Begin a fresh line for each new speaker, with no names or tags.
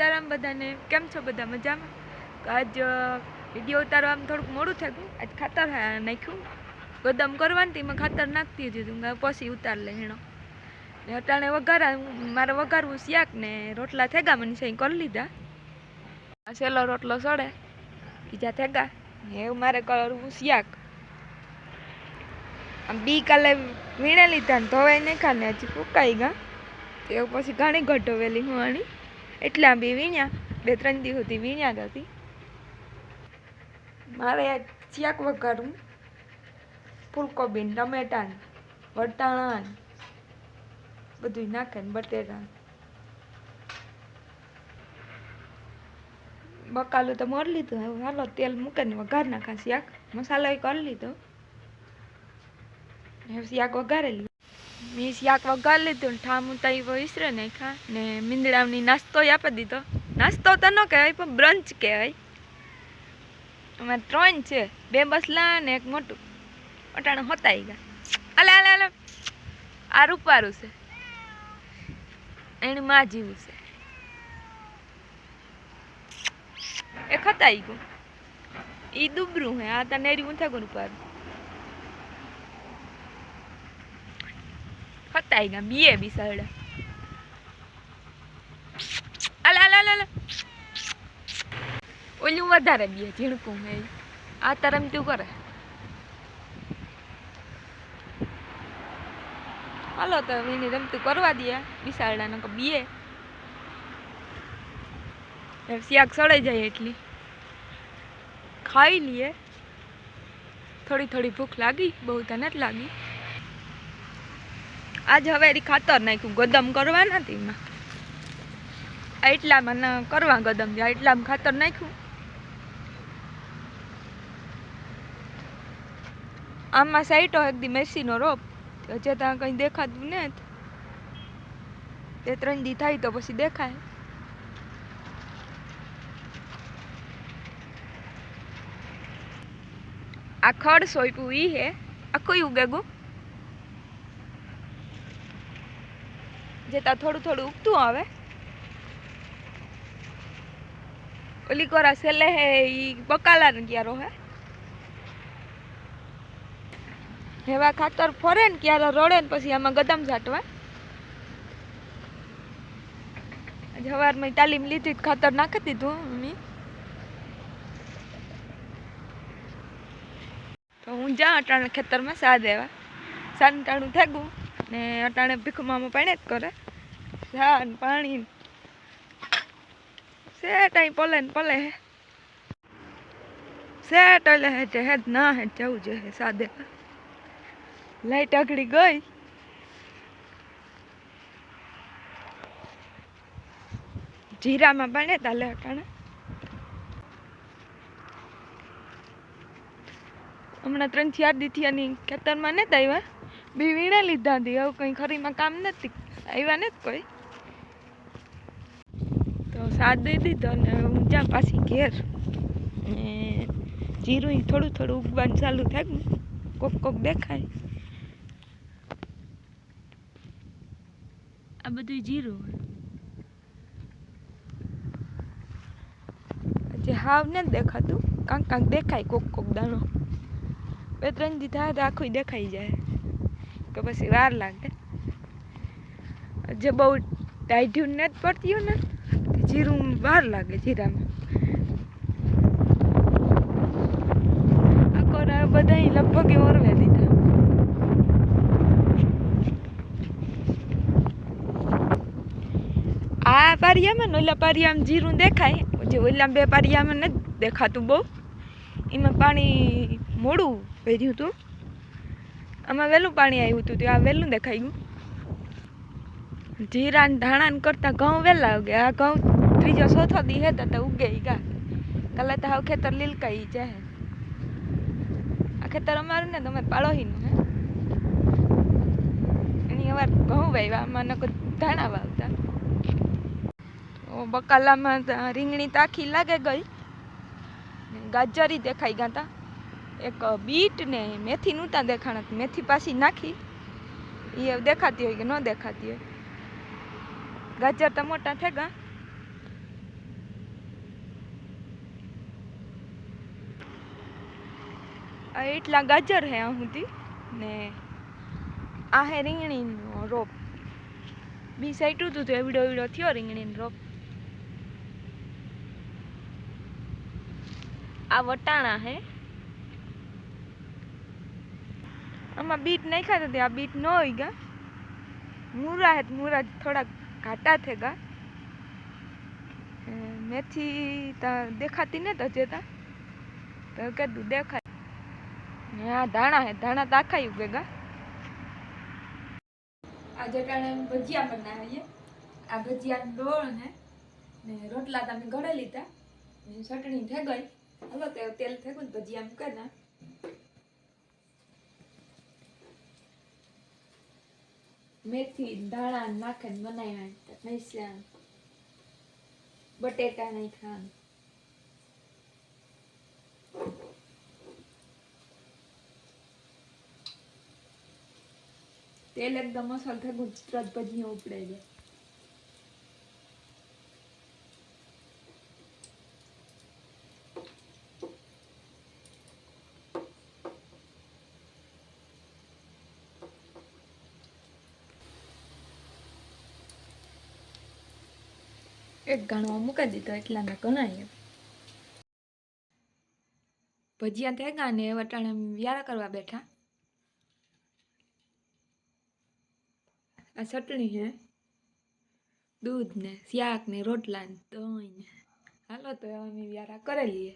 સીતારામ બધાને કેમ છો બધા મજામાં? તો આજ વિડીયો ઉતારવામાં થોડુંક મોડું થઈ ગયું. આજ ખાતર નાખ્યું ગોદમ કરવાની તેમાં ખાતર નાખતી હતી પછી ઉતાર લે હેણો ને અટાણે વઘારા મારે વઘારવું શાક ને રોટલા થેગા મને સહી કરી લીધા. સેલો રોટલો સડે બીજા થેગા ને એવું મારે કરવું શાક. આમ બી કાલે વીણે લીધા ને ધોવાઈ નાખ્યા ને હજી ફૂકાઈ ગયા એવું પછી ઘણી ઘટો વેલી હું આણી એટલા બી વીણ્યા 2-3 દી સુધી વીણ્યા હતી. મારે શાક વઘારું ફૂલકોબી ને ટમેટા ને વટાણા ને બધું નાખે ને બટેટા બકાલું તો મોર લીધું. હવે હાલો તેલ મૂકે ને વઘાર નાખા શાક. મસાલો કરી લીધો હવે શાક વઘારેલી મેં શાક વઘારી લીધું ને ઠામ ઉતારી વિસરે નાખ્યા ને મીંદડાની નાસ્તો આપી દીધો. નાસ્તો તો ન કહેવાય પણ બ્રંચ કહેવાય. અમારે 3 છે, 2 બસલા ને 1 મોટું. અટાણે હોતાઈ ગયા. અલે અલે અલે આ રૂપારું છે એની માં જીવું છે એ ખતાઈ ગયું. ઈ દુબરું હે આ તા નેરી ઊંઠા ગયું રૂપારું ખતાઈ ગયા બીએ બિસાડા. અલે અલે અલે ઓલું વધારે બીએ ઝીણકું હે આ તરમતું કરે. હાલો તો એની રમતું કરવા દે બિસાડાને બીએ શાક સડાઈ જાય એટલી ખાઈ લઈએ. થોડી થોડી ભૂખ લાગી બહુ તો નથી લાગી. આજ હવે ખાતર નાખ્યું ગોદમ કરવા નથી એમાં એટલામાં કરવા ગદમ જાય એટલામાં ખાતર નાખ્યું. આમાં સાઈટો એકદી મેસીનો રોપ હજે ત્યાં કંઈ દેખાતું નથી. 2-3 દી થાય તો પછી દેખાય. આ ખડ સોંપ્યું ઈ હે આખું ઉગેગું જેતા થોડું થોડું ઉગતું આવે. ઓલી કોરા સેલે હે ઈ બકાલા ને ક્યારો હે હેવા ખાતર ફરે ને ક્યારે રોડે ને પછી આમાં ગદમ છાંટવા. સવારમાં તાલીમ લીધી ખાતર નાખી દીધું મમ્મી. તો હું જા અટાણે ખેતરમાં સા દેવા સાંટાણું થેગું ને અટાણે ભીખમાં પાણી જ કરે સા ને પાણી સેટ અહીં પલે ને પલે હે સેટ એટલે હે જે હેજ ના હે જવું જોઈએ સા દેવા. લાઈટ આગળી ગઈ જીરામાં પાણી તાલે અટાણે. હમણાં 3-4 દી થયાની ખેતરમાં નથી આવ્યા બી વીણે લીધા હતી. હવે કંઈ ખરીમાં કામ નથી આવ્યા નથી કોઈ તો સાથ દઈ દીધો ને હું જ્યાં પાછી ઘેર ને જીરું થોડું થોડું ઉગવાનું ચાલુ થાય કોક કોક દેખાય. આ બધું જીરું હજી હાવ નથી દેખાતું કાંક કાંક દેખાય કોક કોક દાણો. 2-3 દી થાય તો આખું દેખાઈ જાય કે પછી વાર લાગે. જે બહુ ટાઈઢ્યું નથી પડતી ને જીરું વાર લાગે. જીરામાં આખો બધા લગભગ ઓરવે દીધા. આ પારિયામાં ને ઓલા પારિયામાં જીરું દેખાય જે ઓલા 2 પારિયામાં નથી દેખાતું બહુ. એમાં પાણી મોડું ભર્યું હતું આમાં વહેલું પાણી આવ્યું હતું આ વહેલું દેખાઈ ગયું. જીરા ને ધાણા ને કરતા ઘઉં વહેલા ઉગે. આ ઘઉં 3-4 દી હતા તો ઉગે ગયા. કાલે તો હાવ ખેતર લીલકાઈ જાય. આ ખેતર અમારું ને તમારે પાડોહીનું હે એની અવાર ઘઉં વાવ્યા આમાં ન કોઈ ધાણા વાવતા. બકાલામાં રીંગણી તાખી લાગે ગઈ ગાજરી દેખાઈ ગયા હતા. એક બીટ ને મેથી નહોતા દેખાણા મેથી પાછી નાખી એ દેખાતી હોય કે ન દેખાતી હોય. ગાજર તો મોટા થઈ ગયા આ એટલા ગાજર હે આ સુધી ને આ હે રીંગણીનો રોપ. બી સાઈડ હતું તો એવડો થયો રીંગણીનો રોપ. આ વટાણા હે. આમાં બીટ નાખ્યા હતા આ બીટ ન હોય ગા. મૂરા હે મૂરા થોડા ઘાટા થે ગા. મેથી દેખાતી ને તો જેતા તો કીધું દેખાય. હા ધાણા હે ધાણા તાખાયું ભેગા. આજે ટાણે ભજીયા બનાવીએ. આ ભજીયા ડોળ ને રોટલા તમે ઘડે લીધા ને ચટણી થઈ ગઈ. હલો તો તેલ થઈ ગયું ભજીયા મૂકે ના. મેથી ધાણા નાખે બનાવ્યા પૈસા બટેકા નહીં ખાવાનું. તેલ એકદમ મસાલ થઈ ગયું તરત ભજીયા ઉપડે જાય. એક ઘણો મૂકી દીધો એટલાના ઘણા ભજીયા થઈ ગયા ને વટાણે વ્યારા કરવા બેઠા. આ ચટણી હે દૂધ ને શાક ને રોટલા ને દહીં ને હાલો તો અમે વ્યારા કરી લઈએ.